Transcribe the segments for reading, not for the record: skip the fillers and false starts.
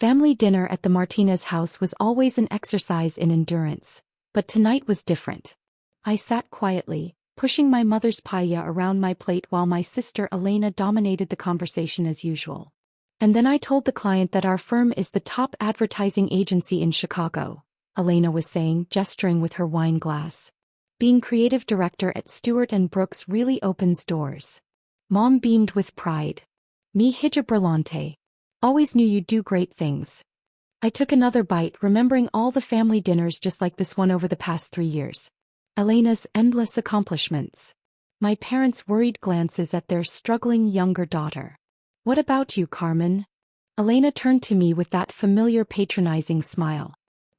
Family dinner at the Martinez house was always an exercise in endurance, but tonight was different. I sat quietly, pushing my mother's paella around my plate while my sister Elena dominated the conversation as usual. And then I told the client that our firm is the top advertising agency in Chicago, Elena was saying, gesturing with her wine glass. Being creative director at Stewart Brooks really opens doors. Mom beamed with pride. Mi hija brillante. Always knew you'd do great things. I took another bite, remembering all the family dinners just like this one over the past 3 years. Elena's endless accomplishments. My parents' worried glances at their struggling younger daughter. What about you, Carmen? Elena turned to me with that familiar patronizing smile.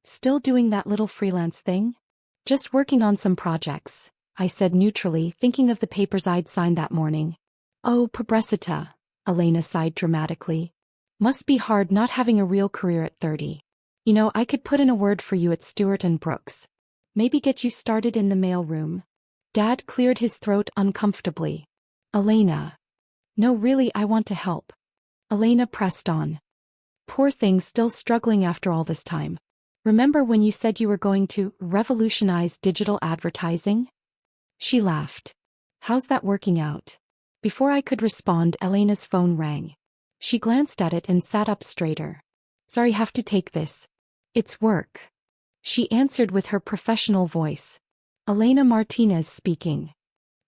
Still doing that little freelance thing? Just working on some projects, I said neutrally, thinking of the papers I'd signed that morning. Oh, pobrecita, Elena sighed dramatically. Must be hard not having a real career at 30. You know, I could put in a word for you at Stewart Brooks. Maybe get you started in the mailroom. Dad cleared his throat uncomfortably. Elena. No, really, I want to help. Elena pressed on. Poor thing, still struggling after all this time. Remember when you said you were going to revolutionize digital advertising? She laughed. How's that working out? Before I could respond, Elena's phone rang. She glanced at it and sat up straighter. Sorry, have to take this. It's work. She answered with her professional voice. Elena Martinez speaking.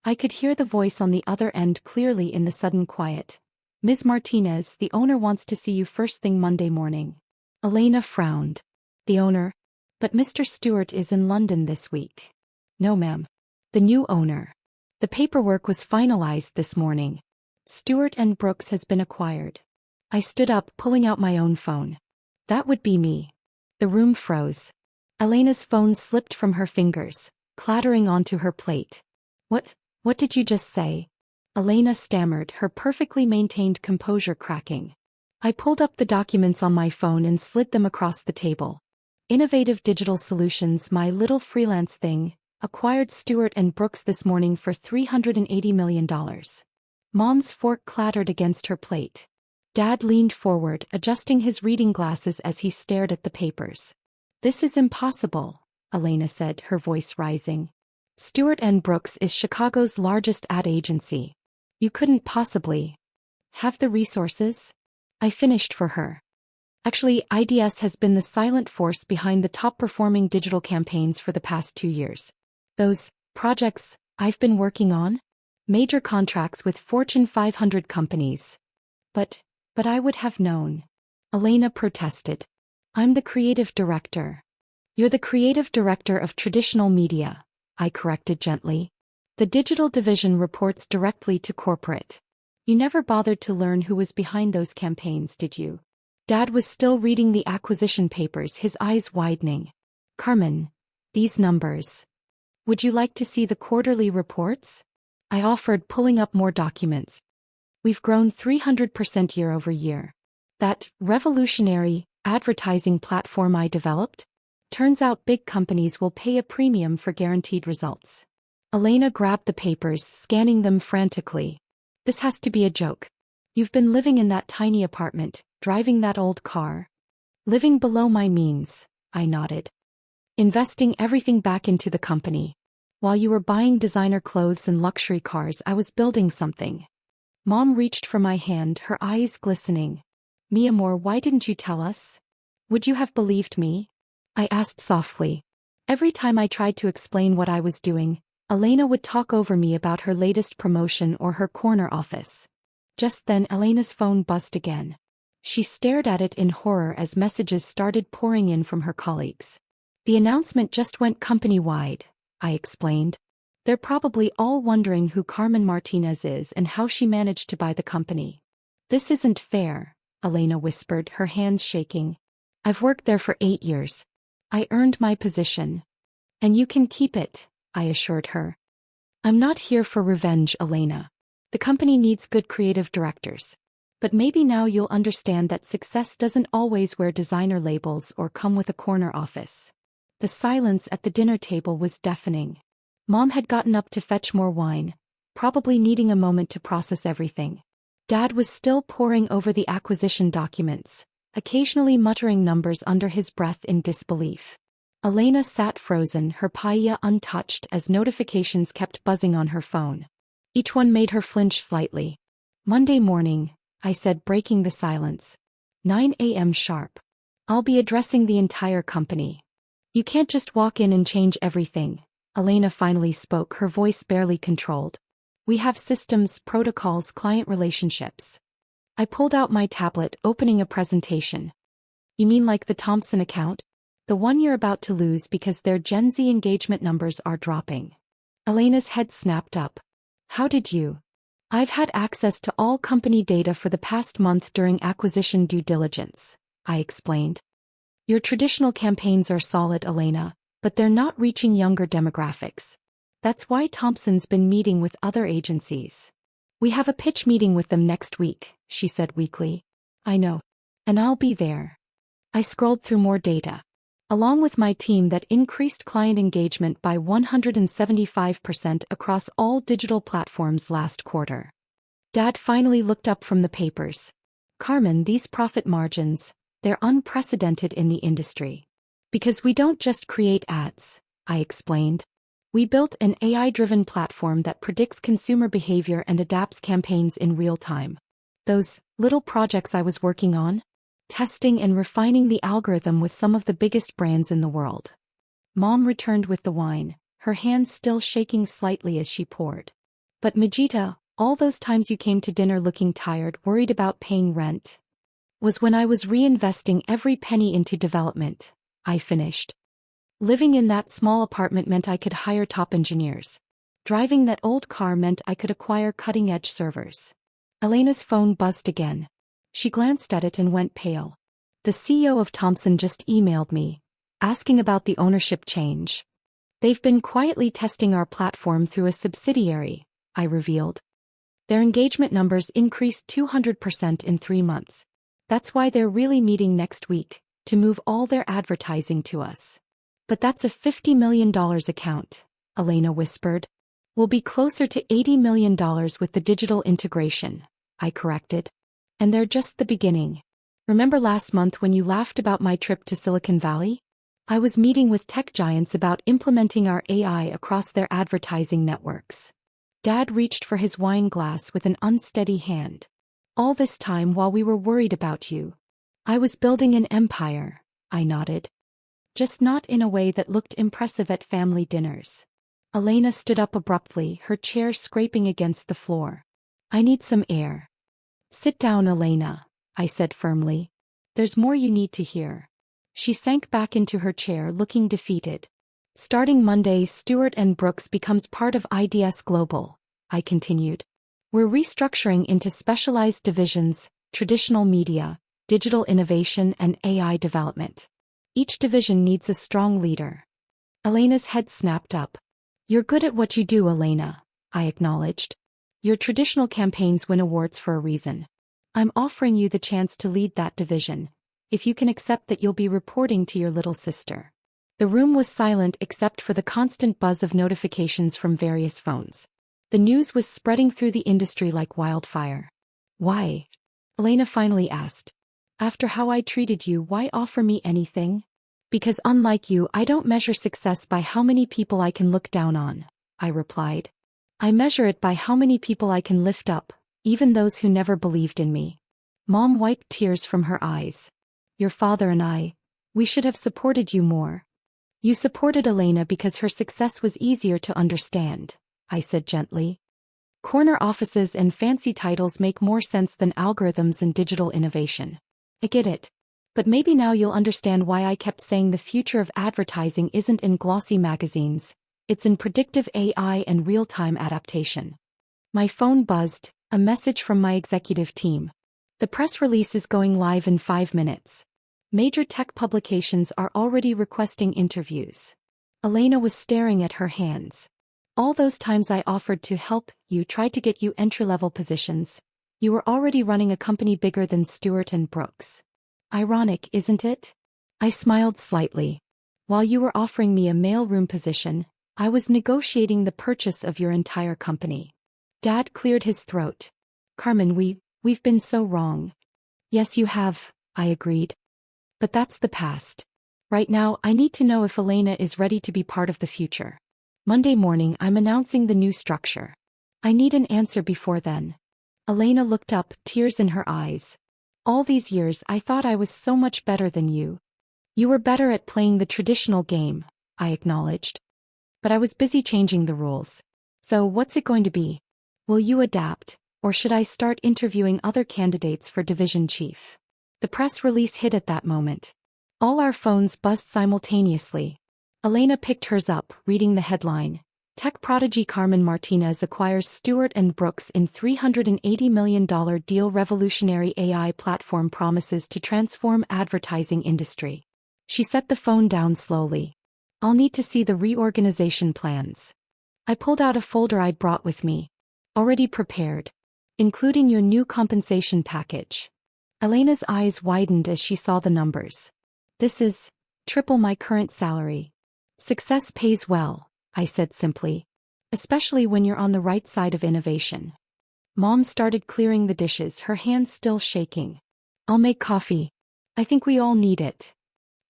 I could hear the voice on the other end clearly in the sudden quiet. Ms. Martinez, the owner wants to see you first thing Monday morning. Elena frowned. The owner? But Mr. Stewart is in London this week. No, ma'am. The new owner. The paperwork was finalized this morning. Stewart Brooks has been acquired. I stood up, pulling out my own phone. That would be me. The room froze. Elena's phone slipped from her fingers, clattering onto her plate. What did you just say? Elena stammered, her perfectly maintained composure cracking. I pulled up the documents on my phone and slid them across the table. Innovative Digital Solutions, my little freelance thing, acquired Stewart Brooks this morning for $380 million. Mom's fork clattered against her plate. Dad leaned forward, adjusting his reading glasses as he stared at the papers. This is impossible, Elena said, her voice rising. Stewart Brooks is Chicago's largest ad agency. You couldn't possibly have the resources? I finished for her. Actually, IDS has been the silent force behind the top-performing digital campaigns for the past 2 years. Those projects I've been working on? Major contracts with Fortune 500 companies. But I would have known. Elena protested. I'm the creative director. You're the creative director of traditional media, I corrected gently. The digital division reports directly to corporate. You never bothered to learn who was behind those campaigns, did you? Dad was still reading the acquisition papers, his eyes widening. Carmen, these numbers. Would you like to see the quarterly reports? I offered, pulling up more documents. We've grown 300% year over year. That revolutionary advertising platform I developed? Turns out big companies will pay a premium for guaranteed results. Elena grabbed the papers, scanning them frantically. This has to be a joke. You've been living in that tiny apartment, driving that old car. Living below my means, I nodded. Investing everything back into the company. While you were buying designer clothes and luxury cars, I was building something. Mom reached for my hand, her eyes glistening. Mi amor, why didn't you tell us? Would you have believed me? I asked softly. Every time I tried to explain what I was doing, Elena would talk over me about her latest promotion or her corner office. Just then Elena's phone buzzed again. She stared at it in horror as messages started pouring in from her colleagues. The announcement just went company-wide, I explained. They're probably all wondering who Carmen Martinez is and how she managed to buy the company. This isn't fair, Elena whispered, her hands shaking. I've worked there for 8 years. I earned my position. And you can keep it, I assured her. I'm not here for revenge, Elena. The company needs good creative directors. But maybe now you'll understand that success doesn't always wear designer labels or come with a corner office. The silence at the dinner table was deafening. Mom had gotten up to fetch more wine, probably needing a moment to process everything. Dad was still poring over the acquisition documents, occasionally muttering numbers under his breath in disbelief. Elena sat frozen, her paella untouched as notifications kept buzzing on her phone. Each one made her flinch slightly. "Monday morning," I said, breaking the silence. "9 a.m. sharp. I'll be addressing the entire company." "You can't just walk in and change everything," Elena finally spoke, her voice barely controlled. "We have systems, protocols, client relationships." I pulled out my tablet, opening a presentation. "You mean like the Thompson account? The one you're about to lose because their Gen Z engagement numbers are dropping?" Elena's head snapped up. "How did you?" "I've had access to all company data for the past month during acquisition due diligence," I explained. "Your traditional campaigns are solid, Elena, but they're not reaching younger demographics. That's why Thompson's been meeting with other agencies." "We have a pitch meeting with them next week," she said weakly. "I know. And I'll be there." I scrolled through more data. Along with my team, that increased client engagement by 175% across all digital platforms last quarter. Dad finally looked up from the papers. "Carmen, these profit margins, they're unprecedented in the industry. Because we don't just create ads," I explained. "We built an AI-driven platform that predicts consumer behavior and adapts campaigns in real time." Those little projects I was working on? Testing and refining the algorithm with some of the biggest brands in the world. Mom returned with the wine, her hands still shaking slightly as she poured. "But Majita, all those times you came to dinner looking tired, worried about paying rent, was when I was reinvesting every penny into development," I finished. "Living in that small apartment meant I could hire top engineers. Driving that old car meant I could acquire cutting-edge servers." Elena's phone buzzed again. She glanced at it and went pale. "The CEO of Thompson just emailed me, asking about the ownership change. They've been quietly testing our platform through a subsidiary," I revealed. "Their engagement numbers increased 200% in 3 months. That's why they're really meeting next week, to move all their advertising to us." "But that's a $50 million account," Elena whispered. "We'll be closer to $80 million with the digital integration," I corrected. "And they're just the beginning. Remember last month when you laughed about my trip to Silicon Valley? I was meeting with tech giants about implementing our AI across their advertising networks." Dad reached for his wine glass with an unsteady hand. "All this time while we were worried about you. I was building an empire," I nodded. "Just not in a way that looked impressive at family dinners." Elena stood up abruptly, her chair scraping against the floor. "I need some air." "Sit down, Elena," I said firmly. "There's more you need to hear." She sank back into her chair, looking defeated. "Starting Monday, Stewart and Brooks becomes part of IDS Global," I continued. "We're restructuring into specialized divisions: traditional media, digital innovation, and AI development. Each division needs a strong leader." Elena's head snapped up. "You're good at what you do, Elena," I acknowledged. "Your traditional campaigns win awards for a reason. I'm offering you the chance to lead that division, if you can accept that you'll be reporting to your little sister." The room was silent except for the constant buzz of notifications from various phones. The news was spreading through the industry like wildfire. "Why?" Elena finally asked. "After how I treated you, why offer me anything?" "Because unlike you, I don't measure success by how many people I can look down on," I replied. "I measure it by how many people I can lift up, even those who never believed in me." Mom wiped tears from her eyes. "Your father and we should have supported you more." "You supported Elena because her success was easier to understand," I said gently. "Corner offices and fancy titles make more sense than algorithms and digital innovation. I get it. But maybe now you'll understand why I kept saying the future of advertising isn't in glossy magazines. It's in predictive AI and real-time adaptation." My phone buzzed, a message from my executive team. "The press release is going live in 5 minutes. Major tech publications are already requesting interviews." Elena was staring at her hands. "All those times I offered to help you, tried to get you entry-level positions. You were already running a company bigger than Stewart and Brooks. Ironic, isn't it?" I smiled slightly. "While you were offering me a mailroom position, I was negotiating the purchase of your entire company." Dad cleared his throat. "Carmen, we've been so wrong." "Yes, you have," I agreed. But that's the past. Right now, I need to know if Elena is ready to be part of the future. Monday morning, I'm announcing the new structure. I need an answer before then. Elena looked up, tears in her eyes. All these years I thought I was so much better than you. You were better at playing the traditional game, I acknowledged. But I was busy changing the rules. So what's it going to be? Will you adapt, or should I start interviewing other candidates for division chief? The press release hit at that moment. All our phones buzzed simultaneously. Elena picked hers up, reading the headline. Tech prodigy Carmen Martinez acquires Stewart Brooks in $380 million deal. Revolutionary AI platform promises to transform advertising industry. She set the phone down slowly. I'll need to see the reorganization plans. I pulled out a folder I'd brought with me. Already prepared. Including your new compensation package. Elena's eyes widened as she saw the numbers. This is triple my current salary. Success pays well, I said simply. Especially when you're on the right side of innovation. Mom started clearing the dishes, her hands still shaking. I'll make coffee. I think we all need it.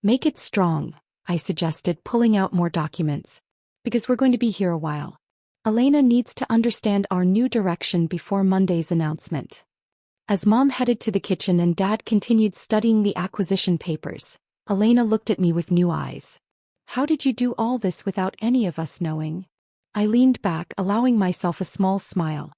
Make it strong, I suggested, pulling out more documents. Because we're going to be here a while. Elena needs to understand our new direction before Monday's announcement. As Mom headed to the kitchen and Dad continued studying the acquisition papers, Elena looked at me with new eyes. How did you do all this without any of us knowing? I leaned back, allowing myself a small smile.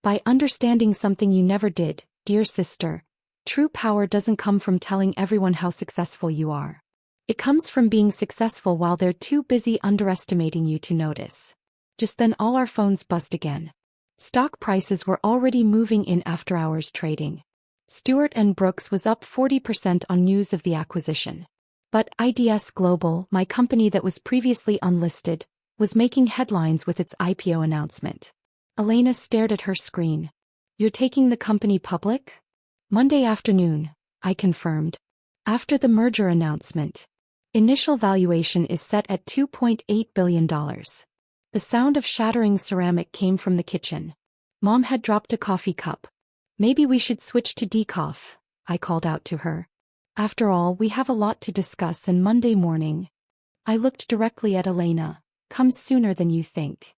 By understanding something you never did, dear sister. True power doesn't come from telling everyone how successful you are. It comes from being successful while they're too busy underestimating you to notice. Just then all our phones buzzed again. Stock prices were already moving in after hours trading. Stewart Brooks was up 40% on news of the acquisition. But IDS Global, my company that was previously unlisted, was making headlines with its IPO announcement. Elena stared at her screen. You're taking the company public? Monday afternoon, I confirmed. After the merger announcement. Initial valuation is set at $2.8 billion. The sound of shattering ceramic came from the kitchen. Mom had dropped a coffee cup. Maybe we should switch to decaf, I called out to her. After all, we have a lot to discuss, and Monday morning. I looked directly at Elena. Comes sooner than you think.